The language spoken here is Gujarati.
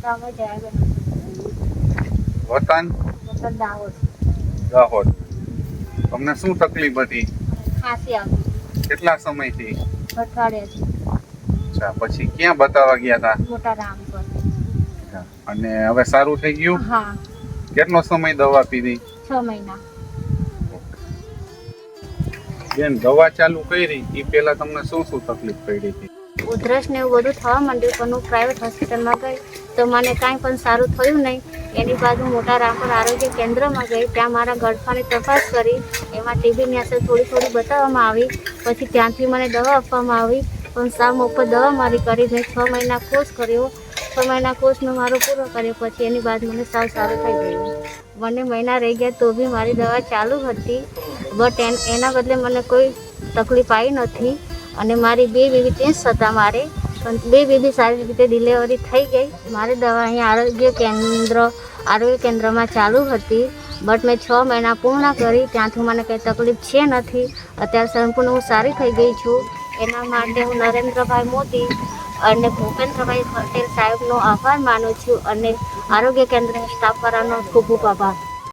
ગામમાં જાય વતન મતલબ દાહોદ. દાહોદ. તમને શું તકલીફ હતી? ખાંસી આવી કેટલા સમયથી? અઠવાડિયાથી. અચ્છા, પછી ક્યાં બતાવવા ગયા હતા? મોટા રામ પર. અને હવે સારું થઈ ગયું? હા, કેટલો સમય દવા પીધી? 6 મહિના. બેન, દવા ચાલુ કરી એ પહેલા તમને શું શું તકલીફ પડી હતી? ઉધરસ ને એવું બધું થવા માંડ્યું, પણ હું પ્રાઇવેટ હોસ્પિટલમાં ગઈ તો મને કાંઈ પણ સારું થયું નહીં. એની બાદ હું મોટા રામપર આરોગ્ય કેન્દ્રમાં ગઈ. ત્યાં મારા ગળફાની તપાસ કરી, એમાં ટીબીની અસર થોડી થોડી બતાવવામાં આવી. પછી ત્યાંથી મને દવા આપવામાં આવી, પણ સાવ મફત દવા મારી કરી. મેં 6 મહિના કોર્સ કર્યો. 6 મહિના કોર્સ મેં મારો પૂરો કર્યો. પછી એની બાદ મને સાવ સારું થઈ ગયું. મને મહિના રહી ગયા તો બી મારી દવા ચાલુ હતી, બટ એના બદલે મને કોઈ તકલીફ આવી નથી. અને મારી 2 બેબી ટેસ્ટ હતા મારે, પણ 2 બેબી સારી રીતે ડિલિવરી થઈ ગઈ. મારી દવા અહીંયા આરોગ્ય કેન્દ્રમાં ચાલુ હતી, બટ મેં 6 મહિના પૂર્ણ કરી. ત્યાંથી મને કંઈ તકલીફ છે નથી. અત્યારે સંપૂર્ણ હું સારી થઈ ગઈ છું. એના માટે હું નરેન્દ્રભાઈ મોદી અને ભૂપેન્દ્રભાઈ પટેલ સાહેબનો આભાર માનું છું, અને આરોગ્ય કેન્દ્રના સ્ટાફ વાળાનો ખૂબ ખૂબ આભાર.